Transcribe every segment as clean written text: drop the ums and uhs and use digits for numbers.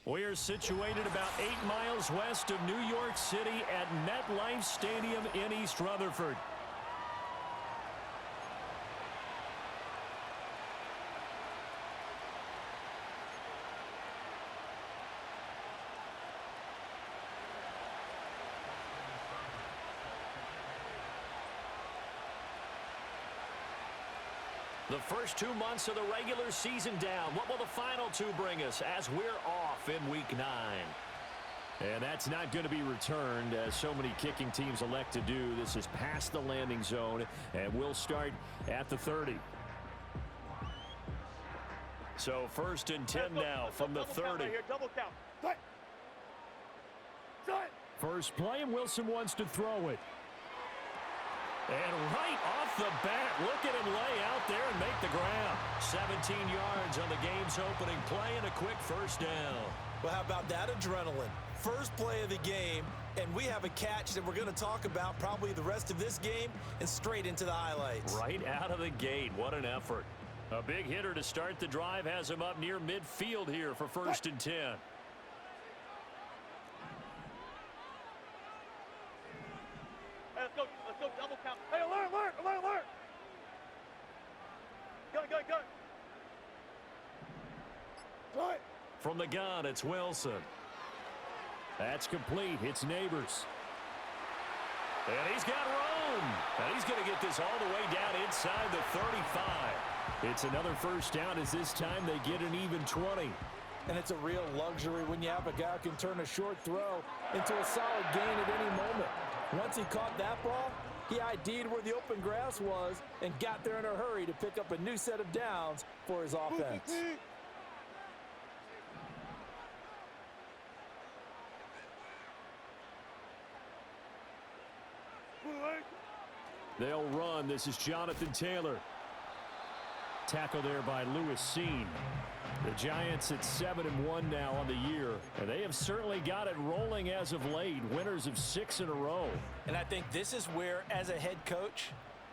We're situated about 8 miles west of New York City at MetLife Stadium in East Rutherford. The first 2 months of the regular season down. What will the final 2 bring us as we're off in Week 9? And that's not going to be returned, as so many kicking teams elect to do. This is past the landing zone, and we'll start at the 30. So 1st and 10 now from the 30. Double count. First play, and Wilson wants to throw it. And right off the bat, look at him lay out there and make the ground. 17 yards on the game's opening play and a quick first down. Well, how about that adrenaline? First play of the game, and we have a catch that we're going to talk about probably the rest of this game and straight into the highlights. Right out of the gate, what an effort. A big hitter to start the drive has him up near midfield here for 1st and 10. Let's go, double count. Hey, alert. Go. From the gun, it's Wilson. That's complete. It's Neighbors. And he's got room. And he's going to get this all the way down inside the 35. It's another first down as this time they get an even 20. And it's a real luxury when you have a guy who can turn a short throw into a solid gain at any moment. Once he caught that ball, he ID'd where the open grass was and got there in a hurry to pick up a new set of downs for his offense. They'll run. This is Jonathan Taylor. Tackle there by Lewis Seen. The Giants at 7-1 now on the year, and they have certainly got it rolling as of late, winners of 6 in a row. And I think this is where, as a head coach,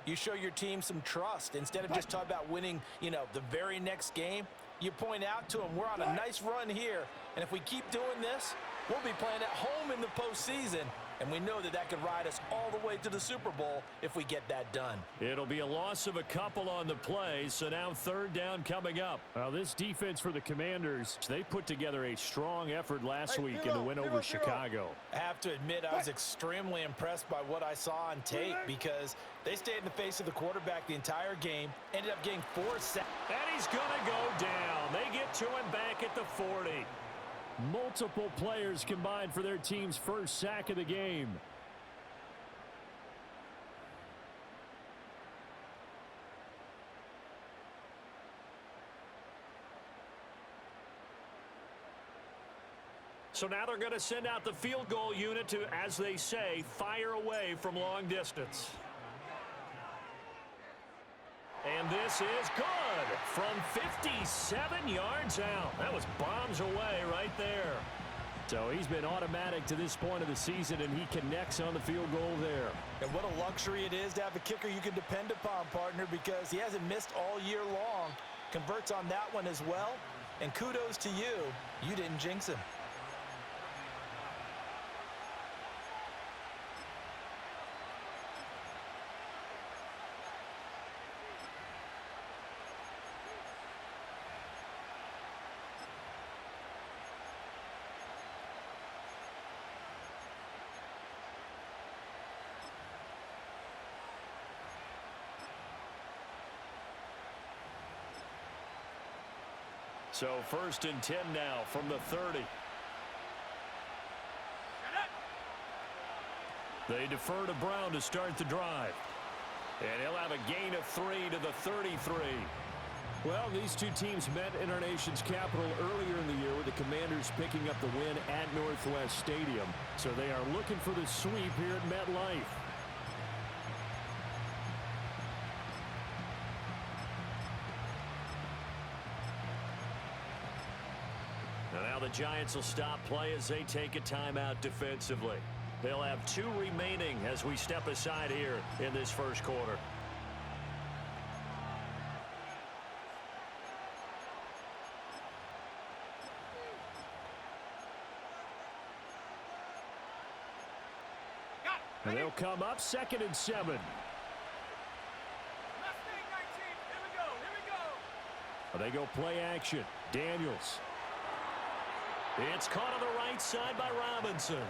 you show your team some trust. Instead of just talking about winning, the very next game, you point out to them, we're on a nice run here, and if we keep doing this, we'll be playing at home in the postseason. And we know that could ride us all the way to the Super Bowl if we get that done. It'll be a loss of a couple on the play, so now 3rd down coming up. Well, this defense for the Commanders, they put together a strong effort last week in the win over Chicago. I have to admit, I was extremely impressed by what I saw on tape because they stayed in the face of the quarterback the entire game, ended up getting 4 sacks. And he's going to go down. They get to him back at the 40. Multiple players combined for their team's first sack of the game. So now they're going to send out the field goal unit to, as they say, fire away from long distance. And this is good from 57 yards out. That was bombs away right there. So he's been automatic to this point of the season, and he connects on the field goal there. And what a luxury it is to have a kicker you can depend upon, partner, because he hasn't missed all year long. Converts on that one as well. And kudos to you. You didn't jinx him. So 1st and 10 now from the 30. They defer to Brown to start the drive. And he'll have a gain of 3 to the 33. Well, these two teams met in our nation's capital earlier in the year with the Commanders picking up the win at Northwest Stadium. So they are looking for the sweep here at MetLife. Now the Giants will stop play as they take a timeout defensively. They'll have 2 remaining as we step aside here in this first quarter. And they'll come up 2nd and 7. Left thing, 19. Here we go. Here we go. They go play action. Daniels. It's caught on the right side by Robinson.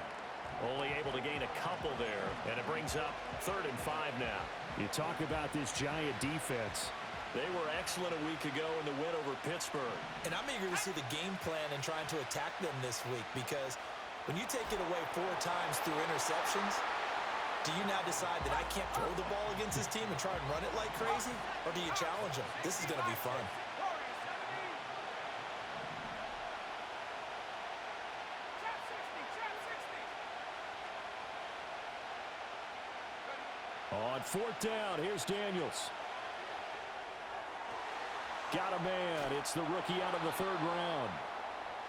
Only able to gain a couple there, and it brings up 3rd and 5 now. You talk about this Giant defense. They were excellent a week ago in the win over Pittsburgh. And I'm eager to see the game plan and trying to attack them this week, because when you take it away 4 times through interceptions, do you now decide that I can't throw the ball against this team and try and run it like crazy? Or do you challenge them? This is going to be fun. On 4th down, here's Daniels. Got a man. It's the rookie out of the 3rd round.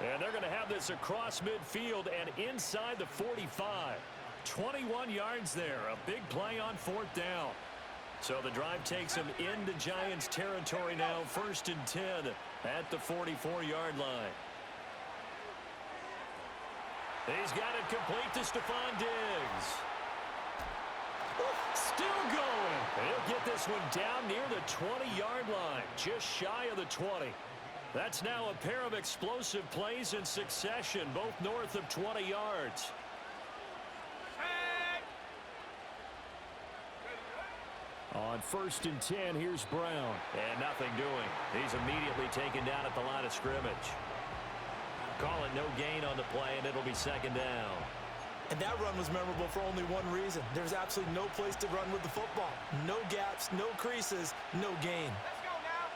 And they're going to have this across midfield and inside the 45. 21 yards there. A big play on 4th down. So the drive takes them into Giants territory now. 1st and 10 at the 44-yard line. He's got it complete to Stephon Diggs. Still going. He'll get this one down near the 20-yard line, just shy of the 20. That's now a pair of explosive plays in succession, both north of 20 yards. On 1st and 10, here's Brown. And nothing doing. He's immediately taken down at the line of scrimmage. Call it no gain on the play, and it'll be 2nd down. And that run was memorable for only one reason. There's absolutely no place to run with the football. No gaps, no creases, no gain. Let's go now.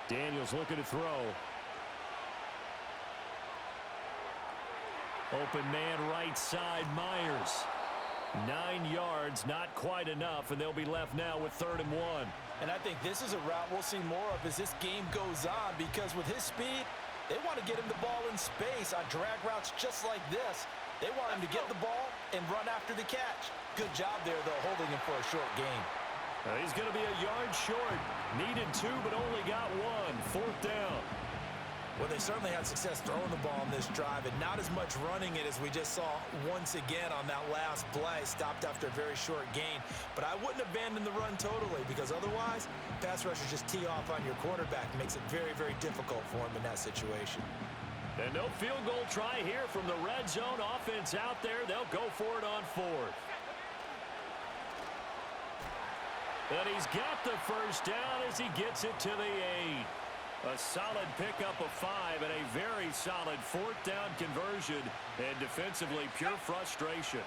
Daniels looking to throw. Open man right side, Myers. 9 yards, not quite enough, and they'll be left now with 3rd and 1. And I think this is a route we'll see more of as this game goes on, because with his speed, they want to get him the ball in space on drag routes just like this. They want him to get the ball and run after the catch. Good job there, though, holding him for a short gain. He's going to be a yard short. Needed 2, but only got 1. 4th down. Well, they certainly had success throwing the ball in this drive, and not as much running it as we just saw once again on that last play. Stopped after a very short gain. But I wouldn't abandon the run totally, because otherwise, pass rushers just tee off on your quarterback. Makes it very, very difficult for him in that situation. And no field goal try here from the red zone. Offense out there. They'll go for it on 4th. And he's got the 1st down as he gets it to the 8. A solid pickup of 5 and a very solid 4th down conversion, and defensively pure frustration.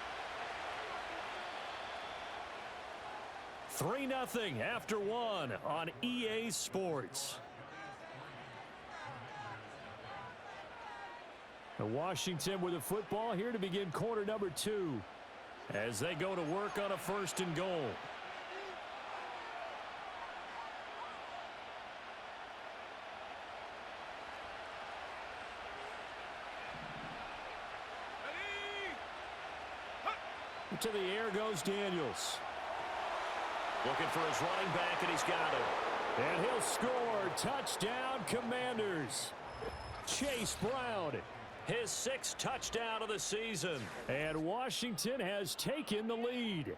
3-0 after 1 on EA Sports. Washington with the football here to begin quarter number 2 as they go to work on a 1st and goal. To the air goes Daniels. Looking for his running back, and he's got it. And he'll score. Touchdown, Commanders. Chase Brown, his 6th touchdown of the season. And Washington has taken the lead.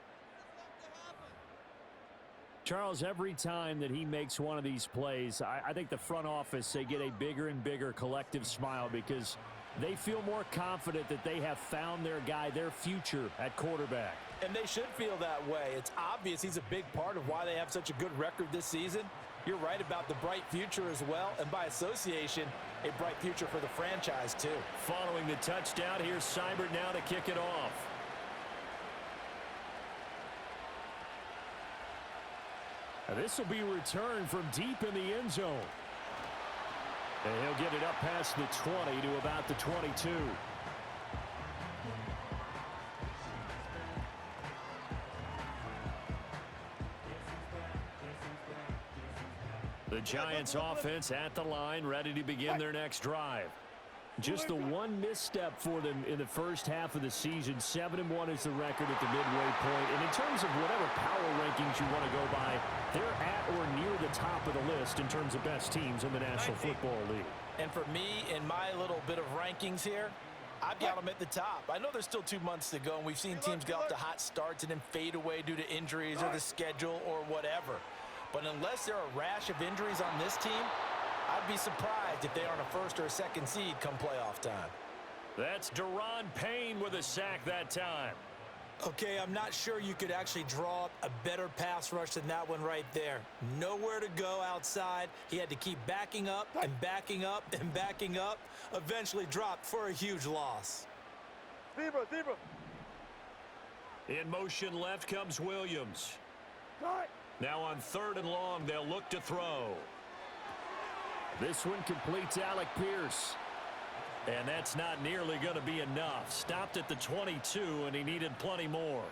Charles, every time that he makes one of these plays, I think the front office, they get a bigger and bigger collective smile, because they feel more confident that they have found their guy, their future at quarterback. And they should feel that way. It's obvious he's a big part of why they have such a good record this season. You're right about the bright future as well, and by association, a bright future for the franchise too. Following the touchdown, here's Seibert now to kick it off. Now this will be returned from deep in the end zone. And he'll get it up past the 20 to about the 22. The Giants offense at the line, ready to begin their next drive. Just the one misstep for them in the first half of the season. 7-1 is the record at the midway point. And in terms of whatever power rankings you want to go by, they're at or near the top of the list in terms of best teams in the National Football League. And for me, in my little bit of rankings here, I've got them at the top. I know there's still 2 months to go, and we've seen teams get off to hot starts and then fade away due to injuries or the schedule or whatever. But unless there are a rash of injuries on this team, I'd be surprised if they aren't a first or a second seed come playoff time. That's Deron Payne with a sack that time. Okay, I'm not sure you could actually draw up a better pass rush than that one right there. Nowhere to go outside. He had to keep backing up and backing up and backing up. Eventually dropped for a huge loss. Zebra. In motion left comes Williams. Now on 3rd and long, they'll look to throw. This one completes Alec Pierce. And that's not nearly going to be enough. Stopped at the 22, and he needed plenty more.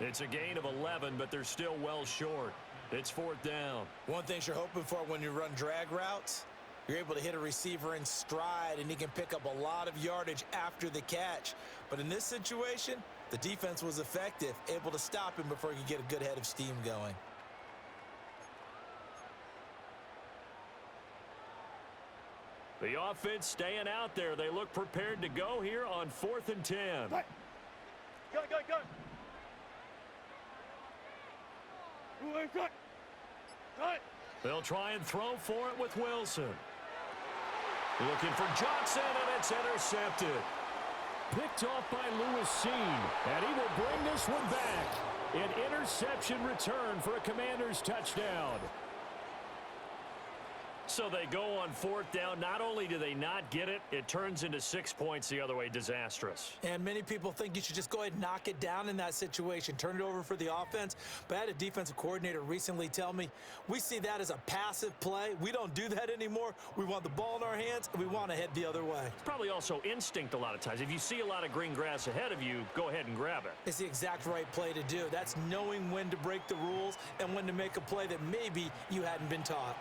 It's a gain of 11, but they're still well short. It's 4th down. One thing you're hoping for when you run drag routes, you're able to hit a receiver in stride, and he can pick up a lot of yardage after the catch. But in this situation, the defense was effective, able to stop him before he could get a good head of steam going. The offense staying out there. They look prepared to go here on 4th and 10. Go. They'll try and throw for it with Wilson. Looking for Johnson, and it's intercepted. Picked off by Lewis Seen, and he will bring this one back. An interception return for a Commanders touchdown. So they go on 4th down. Not only do they not get it, it turns into 6 points the other way. Disastrous. And many people think you should just go ahead and knock it down in that situation. Turn it over for the offense. But I had a defensive coordinator recently tell me, we see that as a passive play. We don't do that anymore. We want the ball in our hands, and we want to head the other way. It's probably also instinct a lot of times. If you see a lot of green grass ahead of you, go ahead and grab it. It's the exact right play to do. That's knowing when to break the rules and when to make a play that maybe you hadn't been taught.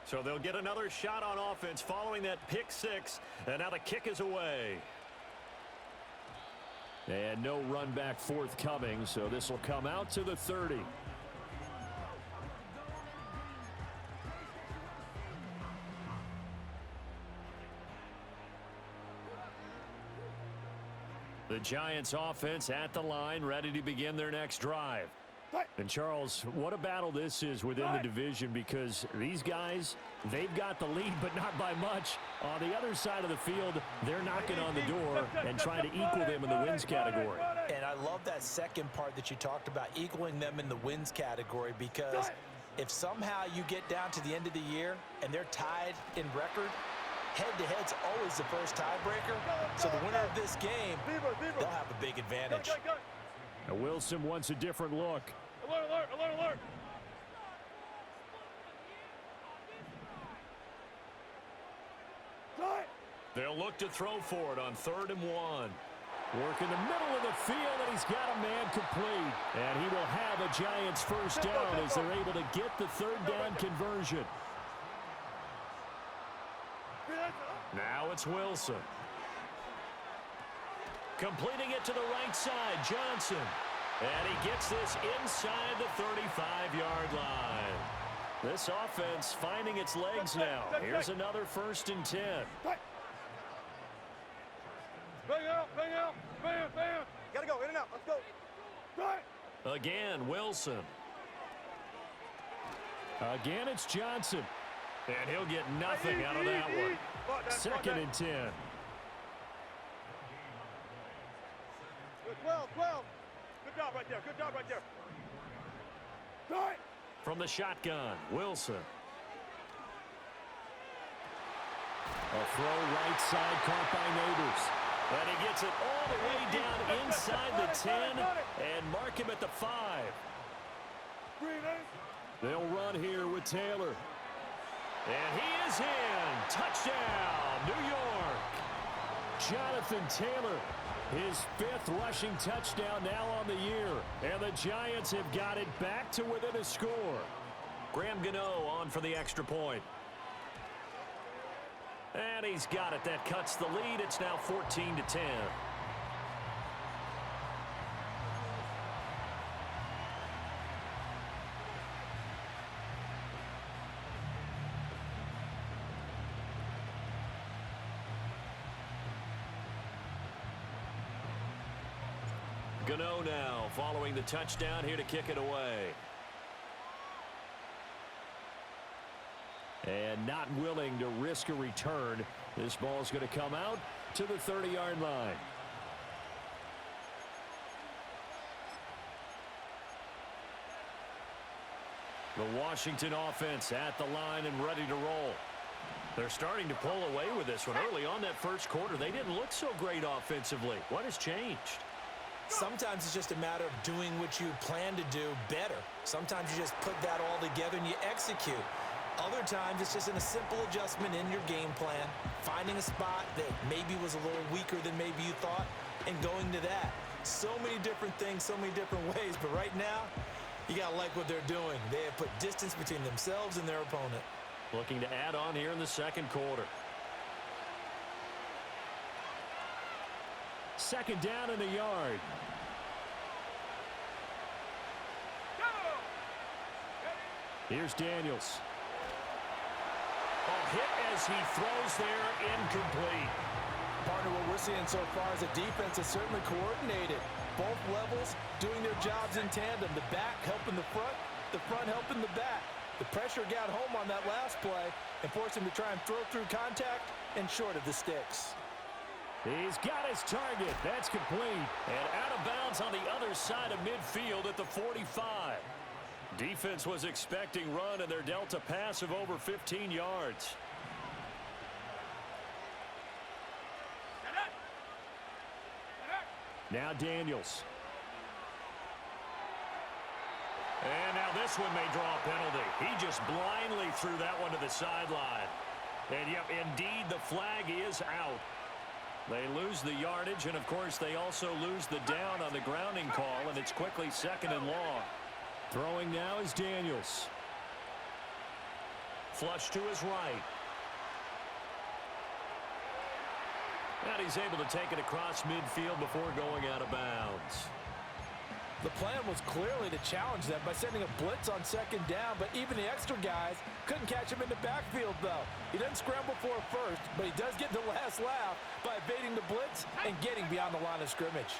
So they'll get another shot on offense following that pick 6, and now the kick is away. And no run back forthcoming, so this will come out to the 30. The Giants offense at the line, ready to begin their next drive. And, Charles, what a battle this is within the division, because these guys, they've got the lead, but not by much. On the other side of the field, they're knocking on the door and trying to equal them in the wins category. And I love that second part that you talked about, equaling them in the wins category, because if somehow you get down to the end of the year and they're tied in record, head-to-head's always the first tiebreaker. So the winner of this game, they'll have a big advantage. Now Wilson wants a different look. Alert. They'll look to throw for it on 3rd and 1. Work in the middle of the field, and he's got a man complete. And he will have a Giants first down as they're able to get the 3rd down conversion. Now it's Wilson. Completing it to the right side, Johnson. And he gets this inside the 35-yard line. This offense finding its legs now. Here's another 1st and 10. Bang out. Bam. Gotta go, in and out. Let's go. Again, Wilson. Again, it's Johnson. And he'll get nothing out of that one. 2nd and 10. 12. Good job right there. From the shotgun, Wilson. A throw right side caught by Neighbors. And he gets it all the way down inside the 10 and mark him at the 5. They'll run here with Taylor. And he is in. Touchdown, New York. Jonathan Taylor, his 5th rushing touchdown now on the year. And the Giants have got it back to within a score. Graham Gano on for the extra point. And he's got it. That cuts the lead. It's now 14-10. Dino now following the touchdown here to kick it away. And not willing to risk a return. This ball's going to come out to the 30-yard line. The Washington offense at the line and ready to roll. They're starting to pull away with this one. Early on that first quarter, they didn't look so great offensively. What has changed? Sometimes it's just a matter of doing what you plan to do better. Sometimes you just put that all together and you execute. Other times it's just in a simple adjustment in your game plan, finding a spot that maybe was a little weaker than maybe you thought, and going to that. So many different things, so many different ways, but right now, you got to like what they're doing. They have put distance between themselves and their opponent. Looking to add on here in the second quarter. Second down and a yard. Here's Daniels. A hit as he throws there, incomplete. Partner, what we're seeing so far is a defense is certainly coordinated. Both levels doing their jobs in tandem. The back helping the front helping the back. The pressure got home on that last play and forced him to try and throw through contact and short of the sticks. He's got his target. That's complete. And out of bounds on the other side of midfield at the 45. Defense was expecting run, and they're dealt a pass of over 15 yards. Now Daniels. And now this one may draw a penalty. He just blindly threw that one to the sideline. And, yep, indeed, the flag is out. They lose the yardage, and, of course, they also lose the down on the grounding call, and it's quickly second and long. Throwing now is Daniels. Flush to his right. And he's able to take it across midfield before going out of bounds. The plan was clearly to challenge them by sending a blitz on second down, but even the extra guys couldn't catch him in the backfield, though. He doesn't scramble for it first, but he does get the last laugh by evading the blitz and getting beyond the line of scrimmage.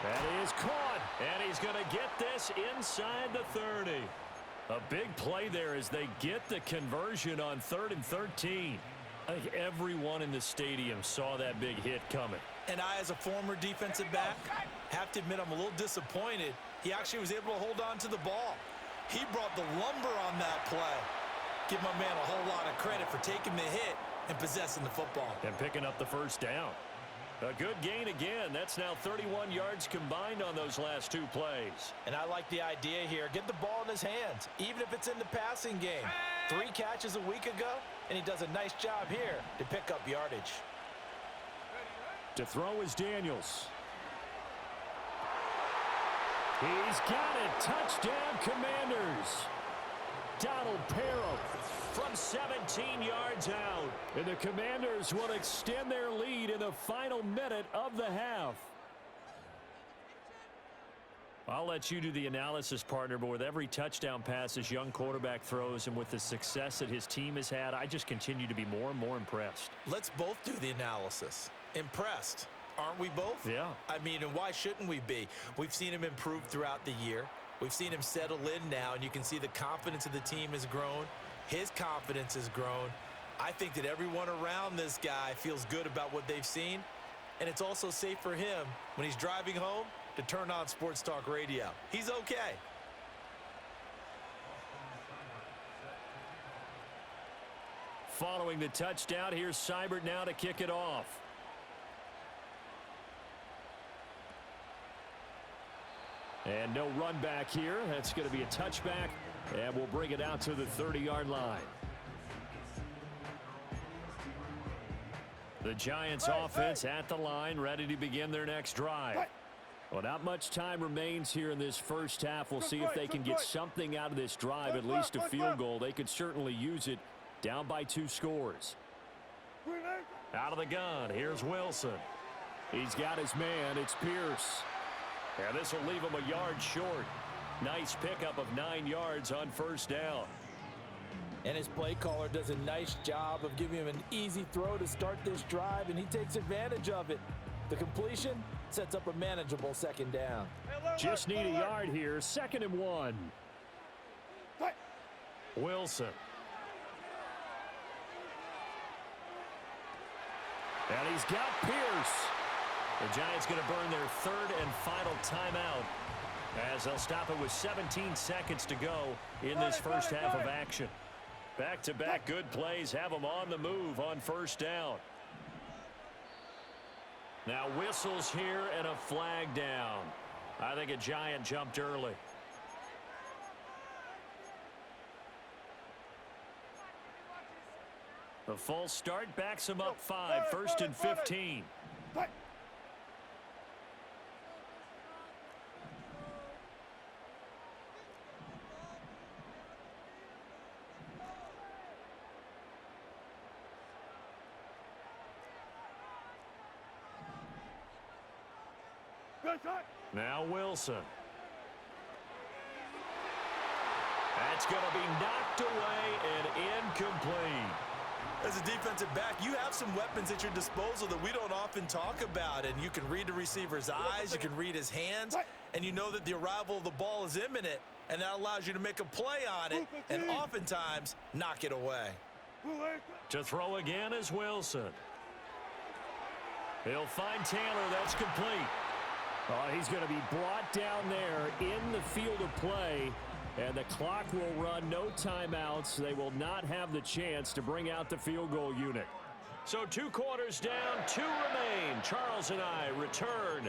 That is caught, and he's going to get this inside the 30. A big play there as they get the conversion on 3rd and 13. I think everyone in the stadium saw that big hit coming. And I, as a former defensive back, have to admit I'm a little disappointed. He actually was able to hold on to the ball. He brought the lumber on that play. Give my man a whole lot of credit for taking the hit and possessing the football. And picking up the first down. A good gain again. That's now 31 yards combined on those last two plays. And I like the idea here. Get the ball in his hands, even if it's in the passing game. 3 catches a week ago, and he does a nice job here to pick up yardage. To throw is Daniels. He's got it. Touchdown, Commanders. Donald Parham from 17 yards out. And the Commanders will extend their lead in the final minute of the half. I'll let you do the analysis, partner, but with every touchdown pass this young quarterback throws and with the success that his team has had, I just continue to be more and more impressed. Let's both do the analysis. Impressed, aren't we both? Yeah. I mean, and why shouldn't we be? We've seen him improve throughout the year. We've seen him settle in now, and you can see the confidence of the team has grown. His confidence has grown. I think that everyone around this guy feels good about what they've seen, and it's also safe for him when he's driving home to turn on Sports Talk Radio. He's okay. Following the touchdown, here's Seibert now to kick it off. And no run back here. That's going to be a touchback, and we'll bring it out to the 30-yard line. The Giants offense at the line, ready to begin their next drive. Well, not much time remains here in this first half. We'll see if they can get something out of this drive, at least a field goal. They could certainly use it, down by 2 scores. Out of the gun, here's Wilson. He's got his man, it's Pierce. And this will leave him a yard short. Nice pickup of 9 yards on first down. And his play caller does a nice job of giving him an easy throw to start this drive, and he takes advantage of it. The completion sets up a manageable second down. Just need a yard here, 2nd and 1. Wilson. And he's got Pierce. The Giants going to burn their 3rd and final timeout as they'll stop it with 17 seconds to go in this first half of action. Back-to-back good plays have them on the move on first down. Now whistles here and a flag down. I think a Giant jumped early. The false start backs him up 5, 1st and 15. Now Wilson. That's going to be knocked away and incomplete. As a defensive back, you have some weapons at your disposal that we don't often talk about, and you can read the receiver's eyes, you can read his hands, and you know that the arrival of the ball is imminent, and that allows you to make a play on it and oftentimes knock it away. To throw again is Wilson. He'll find Taylor. That's complete. Oh, he's going to be brought down there in the field of play, and the clock will run. No timeouts. They will not have the chance to bring out the field goal unit. So 2 quarters down, 2 remain. Charles and I return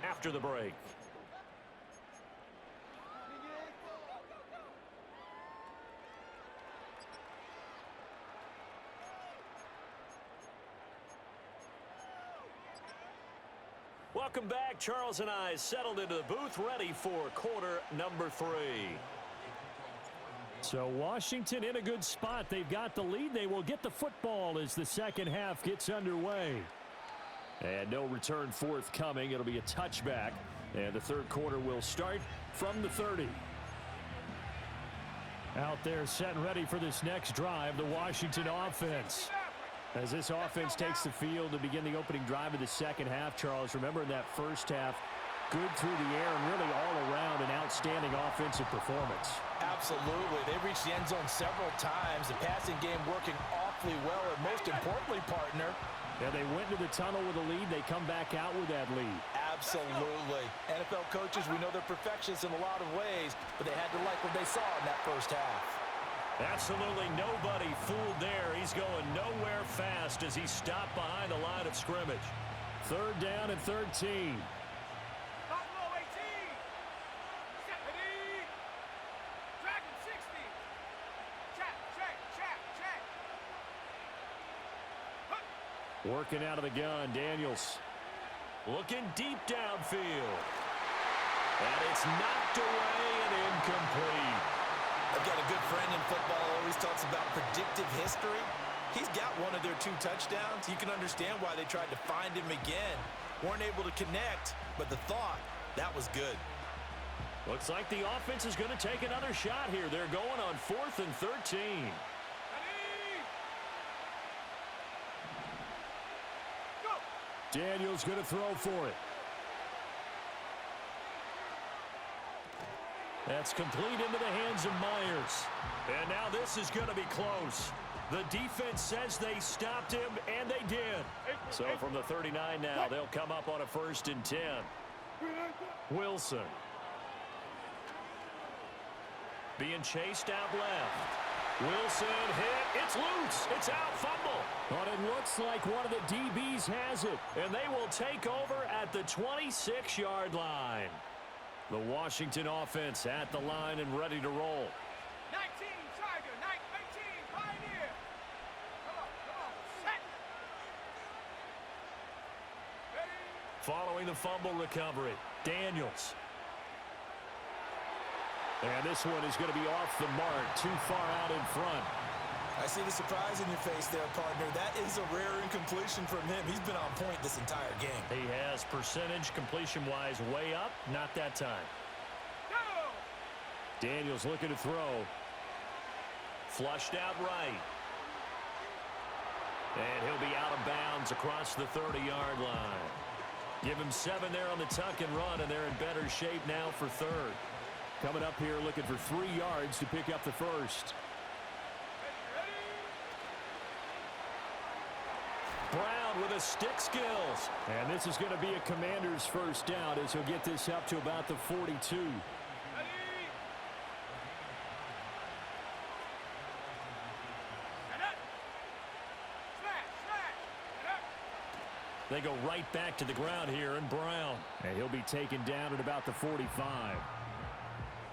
after the break. Welcome back. Charles and I settled into the booth, ready for quarter number 3. So Washington in a good spot. They've got the lead. They will get the football as the second half gets underway. And no return forthcoming. It'll be a touchback. And the third quarter will start from the 30. Out there set and ready for this next drive, the Washington offense. As this offense takes the field to begin the opening drive of the second half, Charles, remember in that first half, good through the air and really all around an outstanding offensive performance. Absolutely. They reached the end zone several times. The passing game working awfully well, and most importantly, partner. Yeah, they went to the tunnel with a lead. They come back out with that lead. Absolutely. NFL coaches, we know they're perfectionists in a lot of ways, but they had to like what they saw in that first half. Absolutely nobody fooled there. He's going nowhere fast as he stopped behind the line of scrimmage. 3rd down and 13. Working out of the gun, Daniels. Looking deep downfield. And it's knocked away and incomplete. I've got a good friend in football, always talks about predictive history. He's got one of their 2 touchdowns. You can understand why they tried to find him again. Weren't able to connect, but the thought, that was good. Looks like the offense is going to take another shot here. They're going on 4th and 13. Daniels going to throw for it. That's complete into the hands of Myers. And now this is going to be close. The defense says they stopped him, and they did. So from the 39 now, they'll come up on a 1st and 10. Wilson. Being chased out left. Wilson hit. It's loose. It's out. Fumble. But it looks like one of the DBs has it. And they will take over at the 26-yard line. The Washington offense at the line and ready to roll. 19, Tiger. 19, Pioneer. Come on. Set. Following the fumble recovery. Daniels. And this one is going to be off the mark, too far out in front. I see the surprise in your face there, partner. That is a rare incompletion from him. He's been on point this entire game. He has percentage completion-wise way up. Not that time. Daniels looking to throw. Flushed out right. And he'll be out of bounds across the 30-yard line. Give him 7 there on the tuck and run, and they're in better shape now for third. Coming up here looking for 3 yards to pick up the first. Brown with a stick skills. And this is going to be a Commander's first down as he'll get this up to about the 42. They go right back to the ground here, and Brown. And he'll be taken down at about the 45.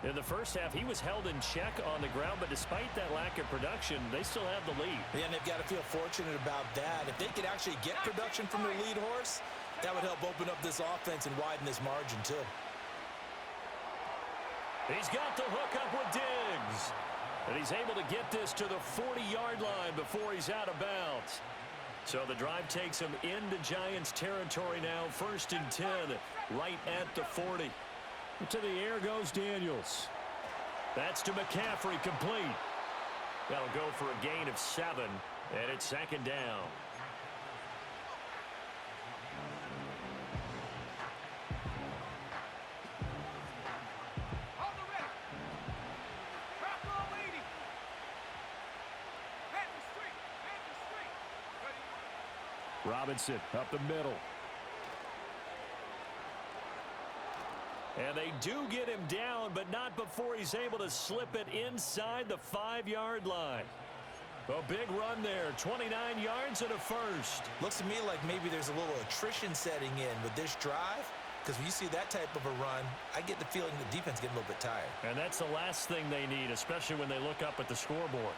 In the first half, he was held in check on the ground, but despite that lack of production, they still have the lead. Yeah, and they've got to feel fortunate about that. If they could actually get production from their lead horse, that would help open up this offense and widen this margin, too. He's got the hook up with Diggs. And he's able to get this to the 40-yard line before he's out of bounds. So the drive takes him into Giants territory now, 1st and 10, right at the 40. To the air goes Daniels. That's to McCaffrey, complete. That'll go for a gain of 7, and it's 2nd down. Robinson up the middle. And they do get him down, but not before he's able to slip it inside the 5-yard line. A big run there, 29 yards and a first. Looks to me like maybe there's a little attrition setting in with this drive, because when you see that type of a run, I get the feeling the defense getting a little bit tired. And that's the last thing they need, especially when they look up at the scoreboard.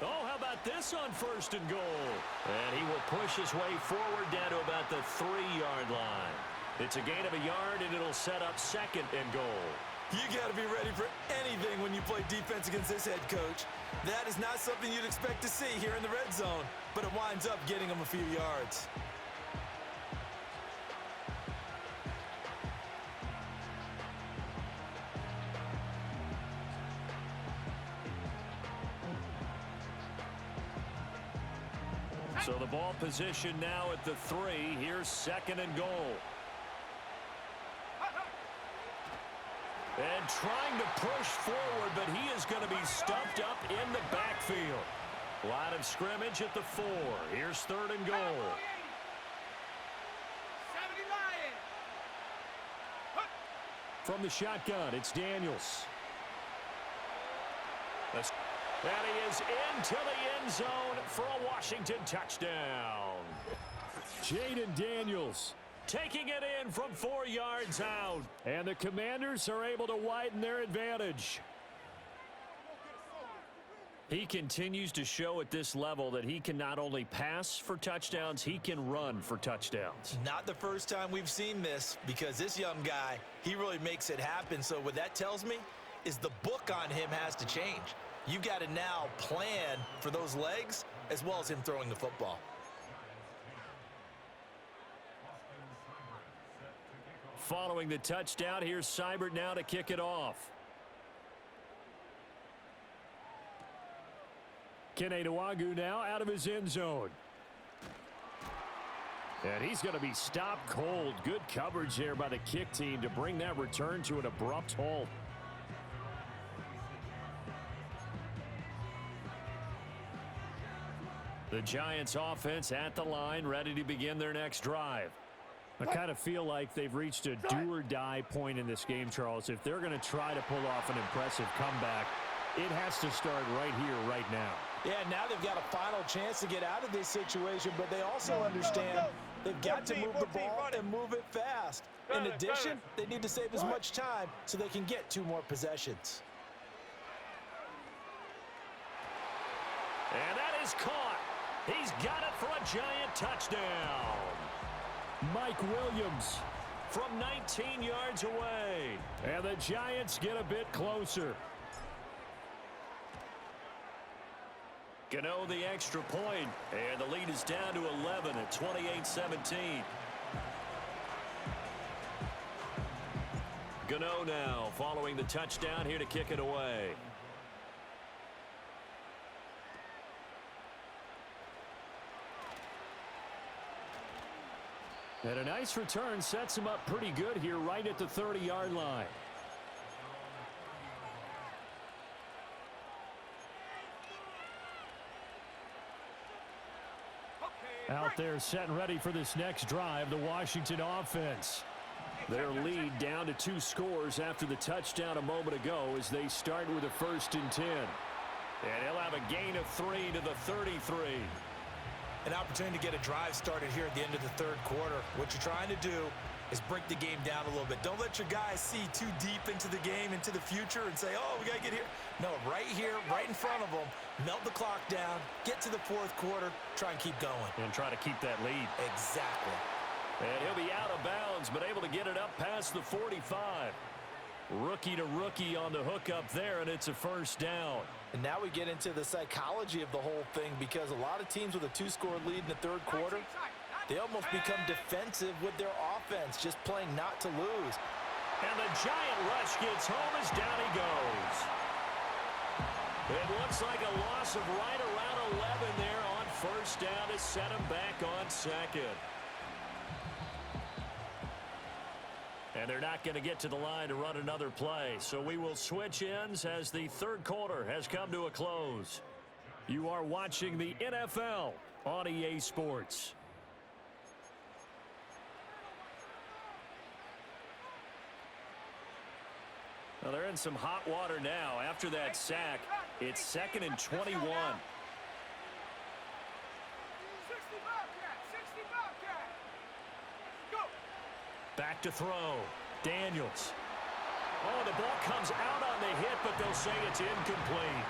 Oh, how about this on 1st and goal? And he will push his way forward down to about the 3-yard line. It's a gain of a yard, and it'll set up 2nd and goal. You got to be ready for anything when you play defense against this head coach. That is not something you'd expect to see here in the red zone, but it winds up getting him a few yards. So the ball position now at the 3. Here's 2nd and goal. And trying to push forward, but he is going to be stuffed up in the backfield. Line of scrimmage at the 4. Here's 3rd and goal. From the shotgun, it's Daniels. And he is into the end zone for a Washington touchdown. Jaden Daniels taking it in from 4 yards out. And the Commanders are able to widen their advantage. He continues to show at this level that he can not only pass for touchdowns, he can run for touchdowns. Not the first time we've seen this, because this young guy, he really makes it happen. So what that tells me is the book on him has to change. You got to now plan for those legs as well as him throwing the football. Following the touchdown, here's Seibert now to kick it off. Kene Nwagu now out of his end zone. And he's going to be stopped cold. Good coverage there by the kick team to bring that return to an abrupt halt. The Giants offense at the line, ready to begin their next drive. I kind of feel like they've reached a do-or-die point in this game, Charles. If they're going to try to pull off an impressive comeback, it has to start right here, right now. Yeah, now they've got a final chance to get out of this situation, but they also understand They've got to move the ball and move it fast. In addition, they need to save as much time so they can get 2 more possessions. And that is caught. He's got it for a giant touchdown. Mike Williams from 19 yards away. And the Giants get a bit closer. Gano the extra point, and the lead is down to 11 at 28-17. Gano now following the touchdown here to kick it away. And a nice return sets him up pretty good here right at the 30-yard line. Out there set and ready for this next drive, the Washington offense. Their lead down to 2 scores after the touchdown a moment ago as they start with a 1st and 10. And he'll have a gain of 3 to the 33. An opportunity to get a drive started here at the end of the 3rd quarter. What you're trying to do is break the game down a little bit. Don't let your guys see too deep into the game, into the future, and say, oh, we got to get here. No, right here, right in front of them, melt the clock down, get to the 4th quarter, try and keep going. And try to keep that lead. Exactly. And he'll be out of bounds, but able to get it up past the 45. Rookie to rookie on the hook up there, and it's a 1st down. And now we get into the psychology of the whole thing, because a lot of teams with a 2-score lead in the 3rd quarter, they almost become defensive with their offense, just playing not to lose. And the giant rush gets home as down he goes. It looks like a loss of right around 11 there on 1st down to set him back on 2nd. And they're not going to get to the line to run another play. So we will switch ends as the 3rd quarter has come to a close. You are watching the NFL on EA Sports. Well, they're in some hot water now. After that sack, it's 2nd and 21. 60 Bobcat. Go. Back to throw. Daniels. Oh, the ball comes out on the hit, but they'll say it's incomplete.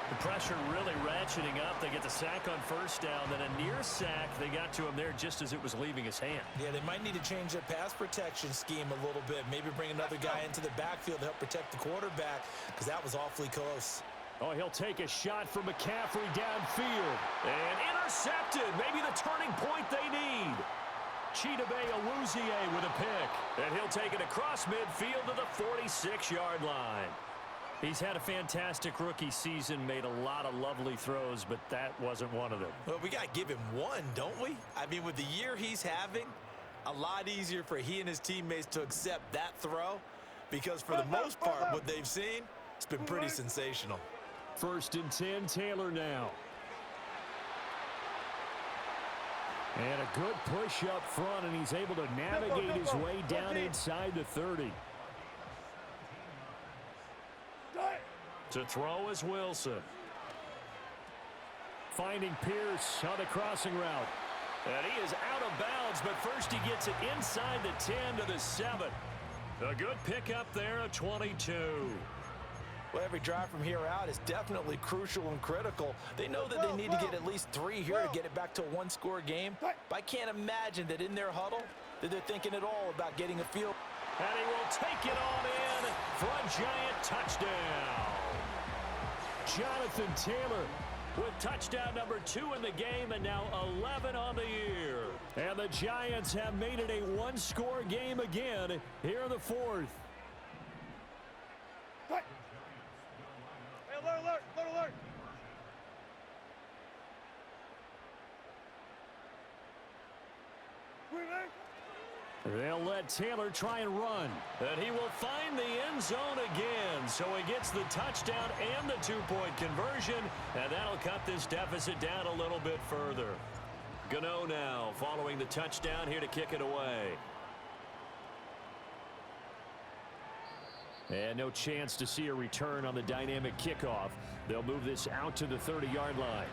The pressure really ratcheting up. They get the sack on 1st down, then a near sack. They got to him there just as it was leaving his hand. Yeah, they might need to change their pass protection scheme a little bit. Maybe bring another guy into the backfield to help protect the quarterback, because that was awfully close. Oh, he'll take a shot from McCaffrey downfield. And intercepted. Maybe the turning point they need. Chidobe Awuzie with a pick. And he'll take it across midfield to the 46-yard line. He's had a fantastic rookie season, made a lot of lovely throws, but that wasn't one of them. Well, we got to give him one, don't we? I mean, with the year he's having, a lot easier for he and his teammates to accept that throw, because for the most part, what they've seen, it's been pretty sensational. 1st and 10, Taylor now. And a good push up front, and he's able to navigate his way down inside the 30. To throw is Wilson. Finding Pierce on the crossing route. And he is out of bounds, but first he gets it inside the 10 to the 7. A good pickup there, a 22. Well, every drive from here out is definitely crucial and critical. They know that they need to get at least 3 here to get it back to a 1-score game. But I can't imagine that in their huddle that they're thinking at all about getting a field. And he will take it on in for a giant touchdown. Jonathan Taylor with touchdown number 2 in the game, and now 11 on the year. And the Giants have made it a 1-score game again here in the 4th. Hey, alert, alert. They'll let Taylor try and run. And he will find the end zone again. So he gets the touchdown and the 2-point conversion. And that'll cut this deficit down a little bit further. Gano now following the touchdown here to kick it away. And no chance to see a return on the dynamic kickoff. They'll move this out to the 30-yard line.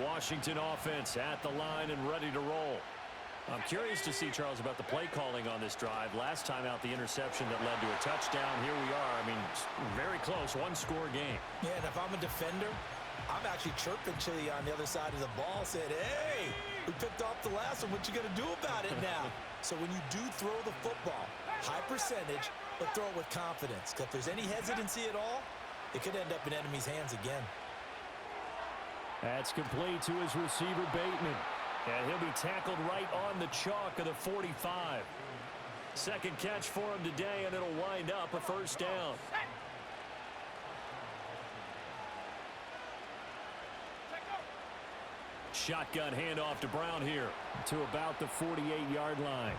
Washington offense at the line and ready to roll. I'm curious to see, Charles, about the play calling on this drive. Last time out, the interception that led to a touchdown. Here we are. I mean, very close, one-score game. Yeah, and if I'm a defender, I'm actually chirping to you on the other side of the ball, saying, hey, we picked off the last one. What you going to do about it now? So when you do throw the football, high percentage, but throw it with confidence. Because if there's any hesitancy at all, it could end up in enemy's hands again. That's complete to his receiver, Bateman. And he'll be tackled right on the chalk of the 45. Second catch for him today, and it'll wind up a first down. Shotgun handoff to Brown here to about the 48-yard line.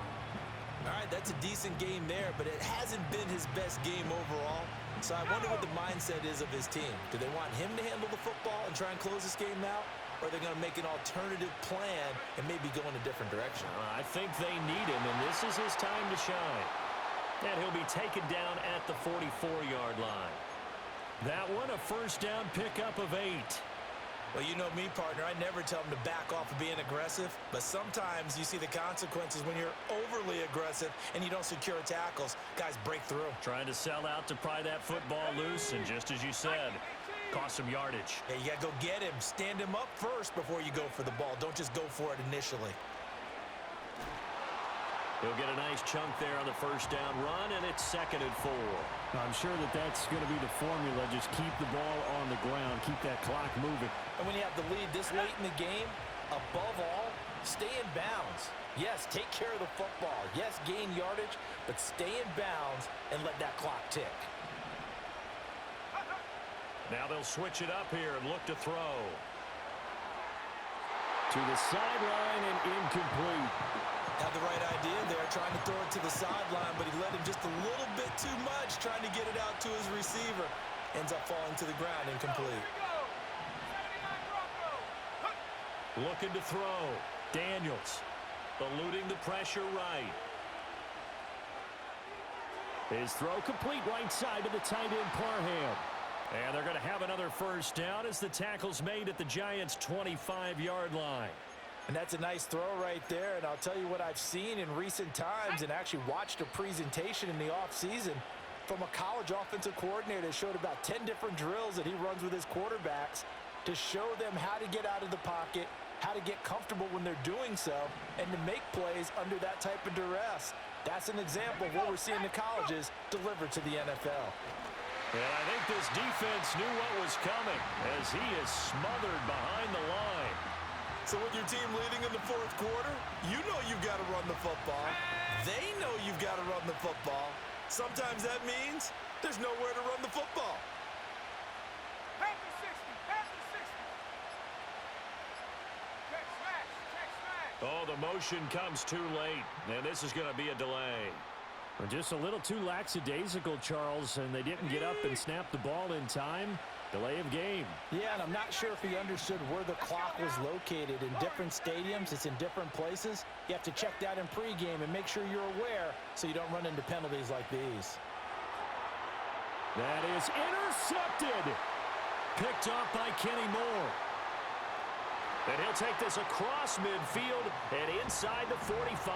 All right, that's a decent game there, but it hasn't been his best game overall. So I wonder what the mindset is of his team. Do they want him to handle the football and try and close this game out? Or are they going to make an alternative plan and maybe go in a different direction? I think they need him, and this is his time to shine. And he'll be taken down at the 44-yard line. That one, a first down pickup of 8. Well, you know me, partner. I never tell them to back off of being aggressive, but sometimes you see the consequences when you're overly aggressive and you don't secure tackles. Guys break through. Trying to sell out to pry that football loose, and just as you said, cost some yardage. Yeah, you got to go get him. Stand him up first before you go for the ball. Don't just go for it initially. He'll get a nice chunk there on the first down run, and it's 2nd and 4. I'm sure that's going to be the formula. Just keep the ball on the ground. Keep that clock moving. And when you have the lead this late in the game, above all, stay in bounds. Yes, take care of the football. Yes, gain yardage, but stay in bounds and let that clock tick. Now they'll switch it up here and look to throw. To the sideline and incomplete. Had the right idea there, trying to throw it to the sideline, but he led him just a little bit too much, trying to get it out to his receiver. Ends up falling to the ground, incomplete. Looking to throw. Daniels eluding the pressure right. His throw complete right side to the tight end, Parham. And they're going to have another first down as the tackle's made at the Giants' 25-yard line. And that's a nice throw right there. And I'll tell you what I've seen in recent times and actually watched a presentation in the offseason from a college offensive coordinator that showed about 10 different drills that he runs with his quarterbacks to show them how to get out of the pocket, how to get comfortable when they're doing so, and to make plays under that type of duress. That's an example of what we're seeing the colleges deliver to the NFL. And I think this defense knew what was coming as he is smothered behind the line. So with your team leading in the fourth quarter, you know you've got to run the football. They know you've got to run the football. Sometimes that means there's nowhere to run the football. Pass the 60, pass the 60. Check smash, check smash. Oh, the motion comes too late, and this is going to be a delay. Just a little too lackadaisical, Charles, and they didn't get up and snap the ball in time. Delay of game. Yeah, and I'm not sure if he understood where the clock was located. In different stadiums, it's in different places. You have to check that in pregame and make sure you're aware so you don't run into penalties like these. That is intercepted. Picked off by Kenny Moore. And he'll take this across midfield and inside the 45.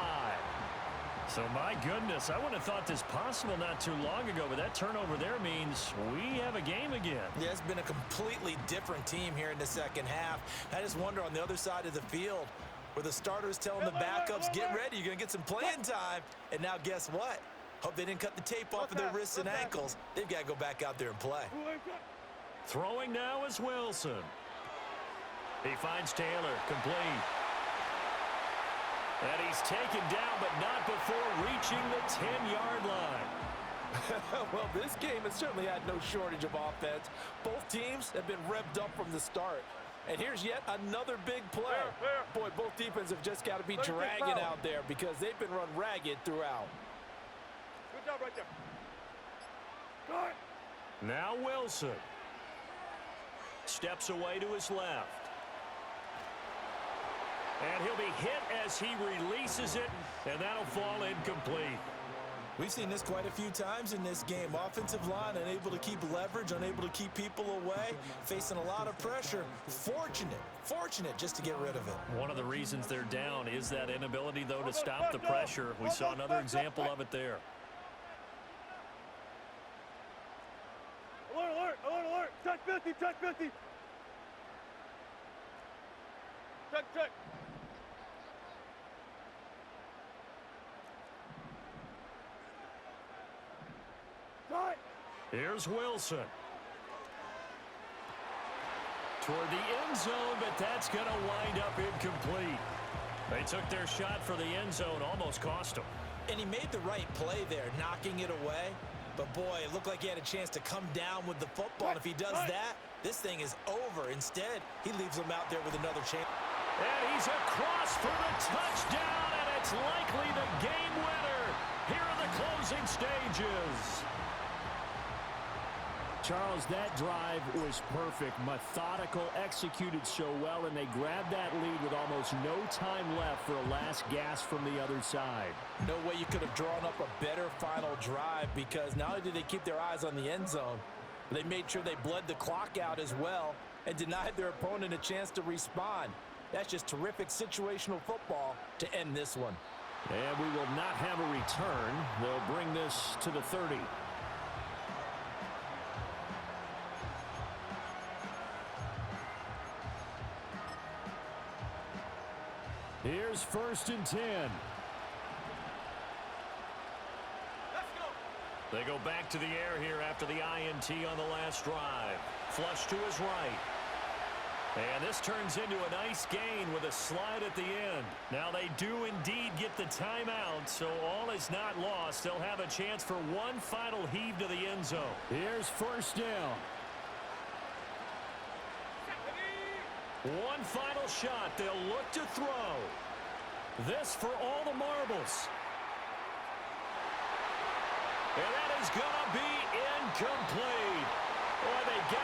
So, my goodness, I wouldn't have thought this possible not too long ago, but that turnover there means we have a game again. Yeah, it's been a completely different team here in the second half. I just wonder on the other side of the field where the starters telling the backups, get ready, you're going to get some playing time. And now guess what? Hope they didn't cut the tape off of their wrists and ankles. They've got to go back out there and play. Throwing now is Wilson. He finds Taylor, complete. And he's taken down, but not before reaching the 10-yard line. Well, this game has certainly had no shortage of offense. Both teams have been revved up from the start. And here's yet another big play. Boy, both defenses have just got to be dragging out there because they've been run ragged throughout. Good job right there. Good. Now Wilson steps away to his left. And he'll be hit as he releases it, and that'll fall incomplete. We've seen this quite a few times in this game. Offensive line unable to keep leverage, unable to keep people away, facing a lot of pressure. Fortunate just to get rid of it. One of the reasons they're down is that inability, though, to stop the pressure. We saw another example of it there. Alert, alert, alert, alert. Check 50, check 50. Check. Here's Wilson. Toward the end zone, but that's going to wind up incomplete. They took their shot for the end zone, almost cost them. And he made the right play there, knocking it away. But, boy, it looked like he had a chance to come down with the football. And if he does that, this thing is over. Instead, he leaves him out there with another chance. And he's across for the touchdown, and it's likely the game winner here in the closing stages. Charles, that drive was perfect, methodical, executed so well, and they grabbed that lead with almost no time left for a last gasp from the other side. No way you could have drawn up a better final drive, because not only did they keep their eyes on the end zone, they made sure they bled the clock out as well and denied their opponent a chance to respond. That's just terrific situational football to end this one. And we will not have a return. They'll bring this to the 30. Here's 1st and 10. Let's go. They go back to the air here after the INT on the last drive. Flush to his right. And this turns into a nice gain with a slide at the end. Now they do indeed get the timeout, so all is not lost. They'll have a chance for one final heave to the end zone. Here's 1st down. One final shot. They'll look to throw. This for all the marbles. And that is going to be incomplete. Boy, they got